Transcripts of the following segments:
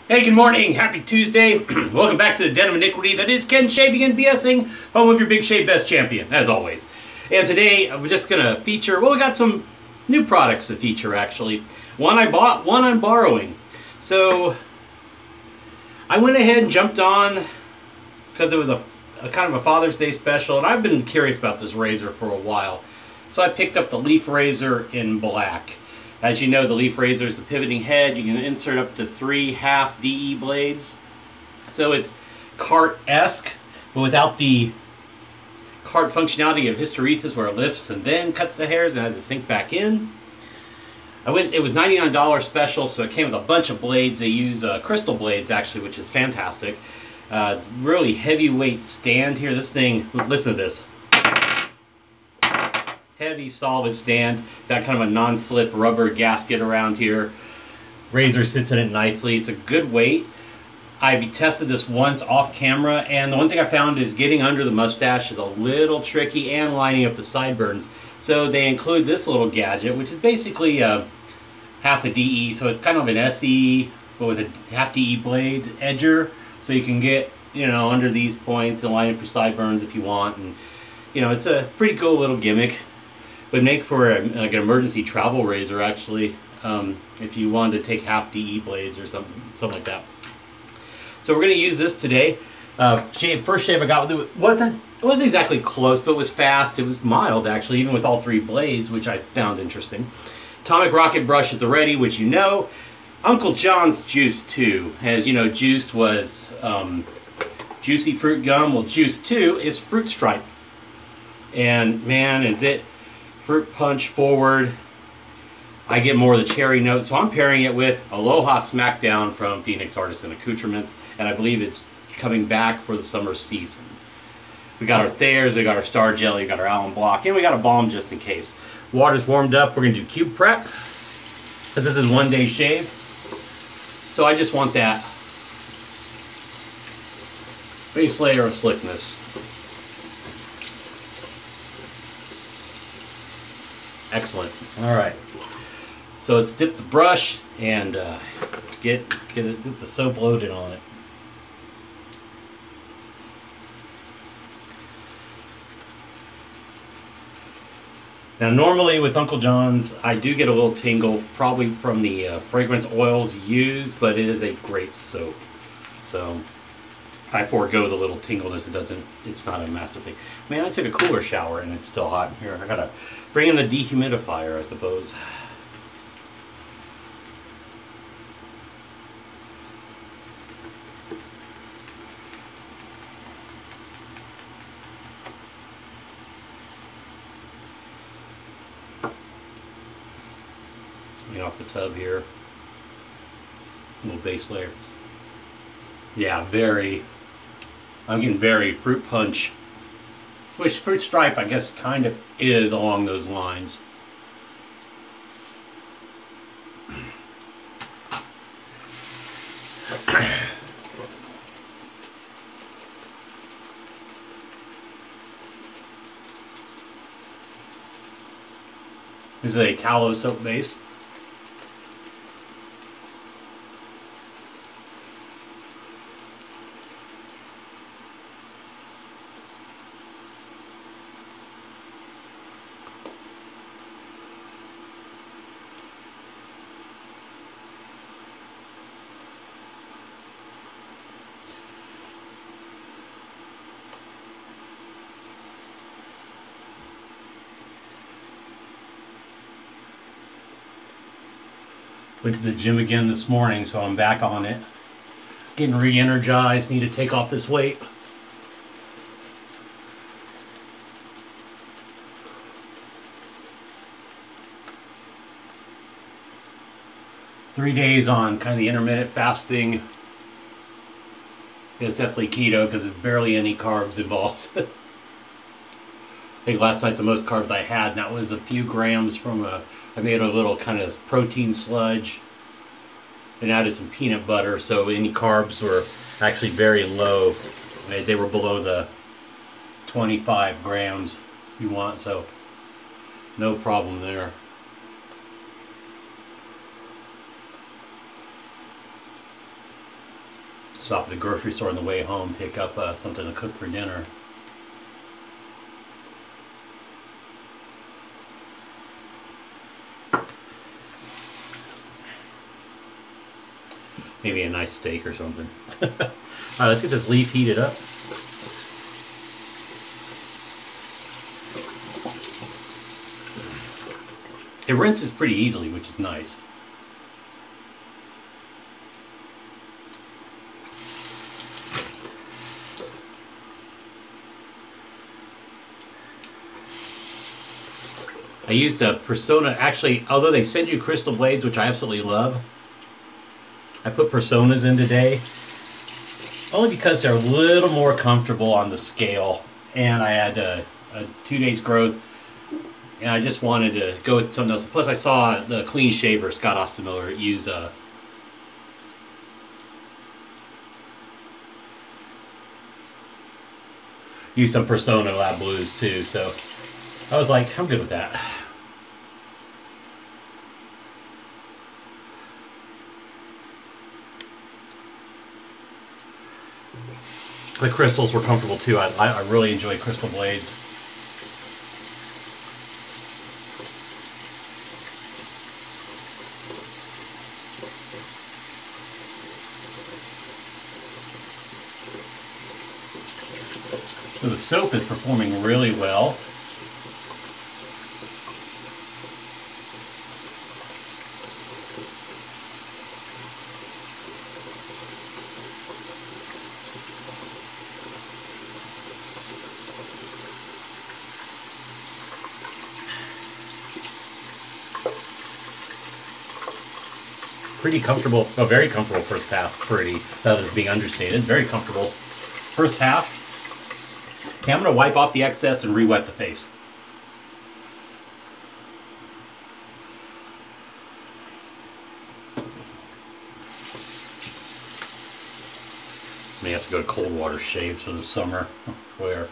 Hey, good morning. Happy Tuesday. Welcome back to the Den of Iniquity that is Ken Shaving and BSing, home of your Big Shave Best champion, as always. And today, we're just going to feature, well, we got some new products to feature, actually. One I bought, one I'm borrowing. So, I went ahead and jumped on, because it was a kind of a Father's Day special, and I've been curious about this razor for a while. So I picked up the Leaf Razor in black. As you know, the Leaf Razor is the pivoting head. You can insert up to 3 half DE blades. So it's cart-esque, but without the cart functionality of hysteresis where it lifts and then cuts the hairs and has it sink back in. It was $99 special, so it came with a bunch of blades. They use crystal blades, actually, which is fantastic. Really heavyweight stand here. This thing, listen to this. Heavy, solid stand. Got kind of a non-slip rubber gasket around here. Razor sits in it nicely. It's a good weight. I've tested this once off camera, and the one thing I found is getting under the mustache is a little tricky, and lining up the sideburns. So they include this little gadget, which is basically half a DE. So it's kind of an SE, but with a half DE blade edger. So you can get, you know, under these points and line up your sideburns if you want. And, you know, it's a pretty cool little gimmick. Would make for like an emergency travel razor, actually, if you wanted to take half DE blades or something like that. So we're going to use this today. First shave I got with it wasn't exactly close, but it was fast. It was mild, actually, even with all 3 blades, which I found interesting. Atomic Rocket brush at the ready, which you know. Uncle John's Juice 2. As you know, Juiced was juicy fruit gum. Well, Juice 2 is Fruit Stripe. And man, is it fruit punch forward. I get more of the cherry notes, so I'm pairing it with Aloha Smackdown from Phoenix Artisan Accoutrements, and I believe it's coming back for the summer season. We got our Thayers, we got our Star Jelly, we got our Allen Block, and we got a balm just in case. Water's warmed up. We're going to do cube prep, because this is 1 day shave. So I just want that base layer of slickness. Excellent. All right. So let's dip the brush and get the soap loaded on it. Now, normally with Uncle John's, I do get a little tingle, probably from the fragrance oils used, but it is a great soap. So I forego the little tingleness. It's not a massive thing. Man, I took a cooler shower and it's still hot in here. I gotta bring in the dehumidifier, I suppose. Get off the tub here. A little base layer. Yeah, I'm getting very fruit punch. Which Fruit Stripe, I guess, kind of is along those lines. This is a tallow soap base. Went to the gym again this morning, so I'm back on it. Getting re-energized, need to take off this weight. Three days on kind of the intermittent fasting. It's definitely keto because there's barely any carbs involved. I think last night the most carbs I had, and that was a few grams from I made a little kind of protein sludge and added some peanut butter, so any carbs were actually very low. They were below the 25 grams you want, so no problem there. Stop at the grocery store on the way home, pick up something to cook for dinner. Maybe a nice steak or something. Alright, let's get this leaf heated up. It rinses pretty easily, which is nice. I used a Persona, actually, although they send you crystal blades, which I absolutely love, I put Personas in today, only because they're a little more comfortable on the scale, and I had a 2 days growth, and I just wanted to go with something else. Plus I saw the clean shaver, Scott Ostemiller, use some Persona Lab Blues too, so I was like, I'm good with that. The crystals were comfortable too. I really enjoy crystal blades. So the soap is performing really well. Pretty comfortable, very comfortable first pass. Pretty, that is being understated. Very comfortable first half. Okay, I'm going to wipe off the excess and re-wet the face. May have to go to cold water shaves for the summer. Where?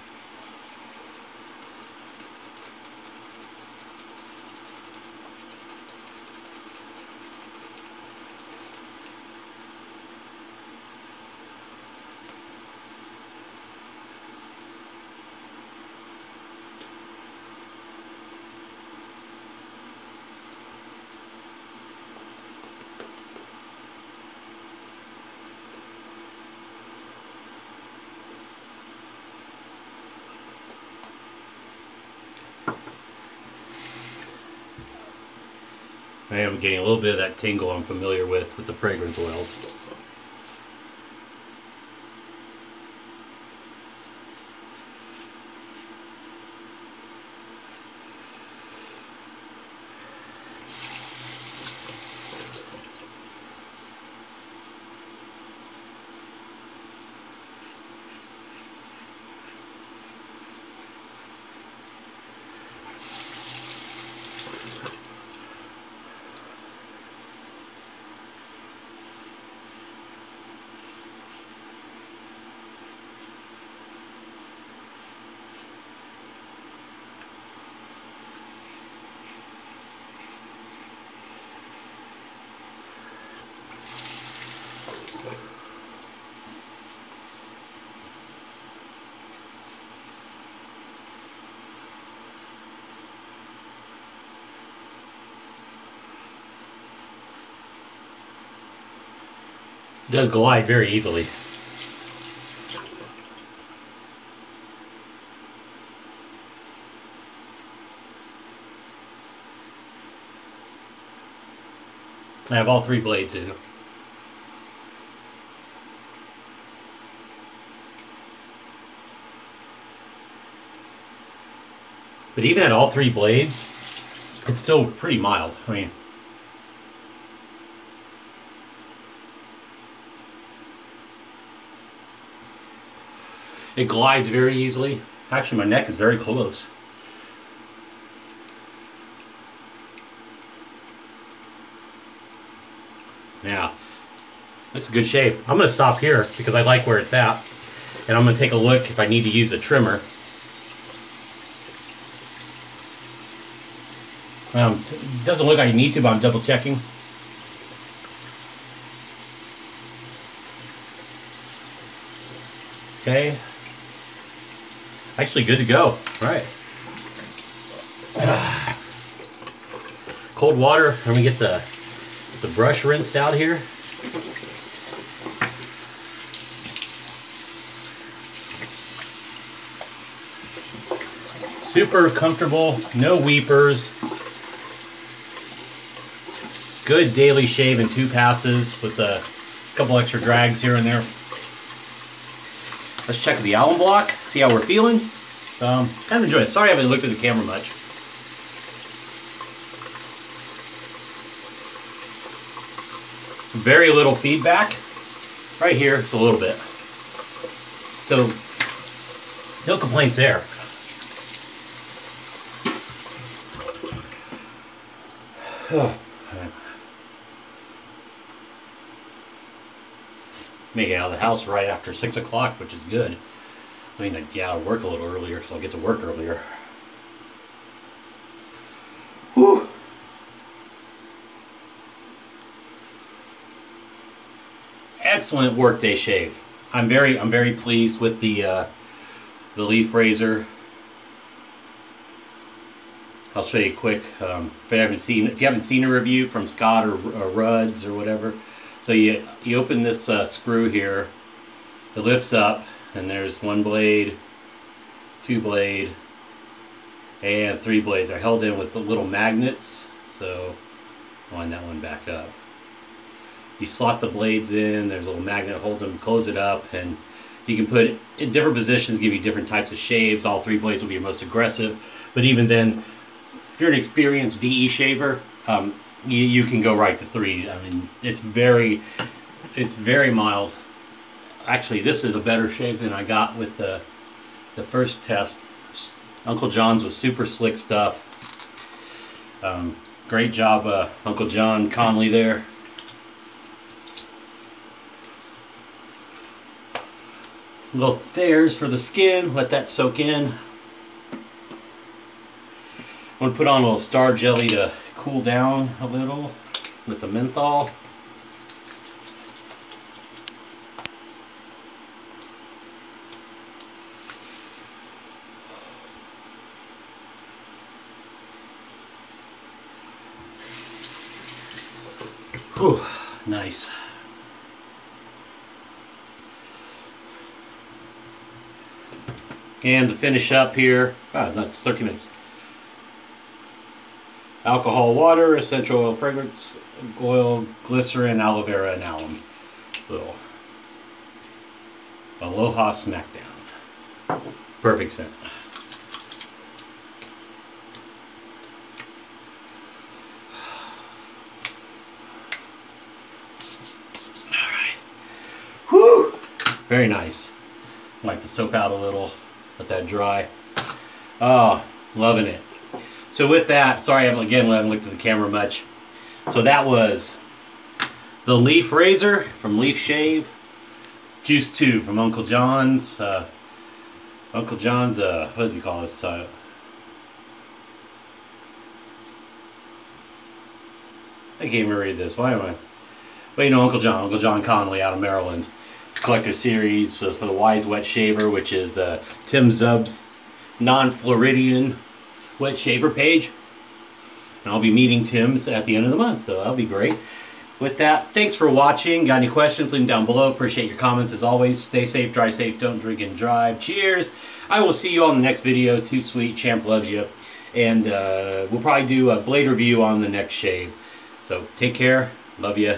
I am getting a little bit of that tingle I'm familiar with the fragrance oils. It does glide very easily. I have all 3 blades in. But even at all 3 blades, it's still pretty mild. I mean, it glides very easily. Actually, my neck is very close. Yeah, that's a good shave. I'm going to stop here because I like where it's at. And I'm going to take a look if I need to use a trimmer. It doesn't look like you need to, but I'm double checking. Okay. Actually good to go. All right. Cold water. Let me get the brush rinsed out here. Super comfortable, no weepers. Good daily shave in 2 passes with a couple extra drags here and there. Let's check the alum block, see how we're feeling. Kind of enjoy it. Sorry I haven't looked at the camera much. Very little feedback. Right here, it's a little bit. So, no complaints there. Make it out of the house right after 6 o'clock, which is good. I mean, I get out of work a little earlier because I'll get to work earlier. Whew. Excellent workday shave. I'm very pleased with the leaf razor. I'll show you quick. If you haven't seen a review from Scott or Rudd's or whatever. So you open this screw here. It lifts up, and there's 1 blade, 2 blade, and 3 blades. They're held in with the little magnets. So line that one back up. You slot the blades in. There's a little magnet hold them, close it up, and you can put it in different positions, give you different types of shaves. All 3 blades will be your most aggressive, but even then, if you're an experienced DE shaver, you can go right to 3. I mean, it's very mild. Actually, this is a better shave than I got with the first test. Uncle John's was super slick stuff. Great job, Uncle John Conley there. Little stairs for the skin, let that soak in. I'm going to put on a little star jelly to cool down a little with the menthol. Whew, nice. And to finish up here, that's 13 minutes. Alcohol, water, essential oil, fragrance, oil, glycerin, aloe vera, and alum. Little Aloha Smackdown. Perfect scent. Alright. Whew! Very nice. I like to soap out a little, let that dry. Oh, loving it. So with that, sorry I haven't looked at the camera much. So that was the leaf razor from Leaf Shave, Juice 2 from Uncle John's. Uncle John's, what does he call this title? I can't even read this. Why am I? Well, you know Uncle John Conley out of Maryland. It's a collector series for the Wise Wet Shaver, which is Tim Zub's non-Floridian wet shaver page. And I'll be meeting Tim's at the end of the month, so that'll be great. With that, thanks for watching. Got any questions, leave them down below. Appreciate your comments as always. Stay safe, drive safe, don't drink and drive. Cheers. I will see you on the next video. Too sweet, Champ loves you. And we'll probably do a blade review on the next shave. So take care. Love you.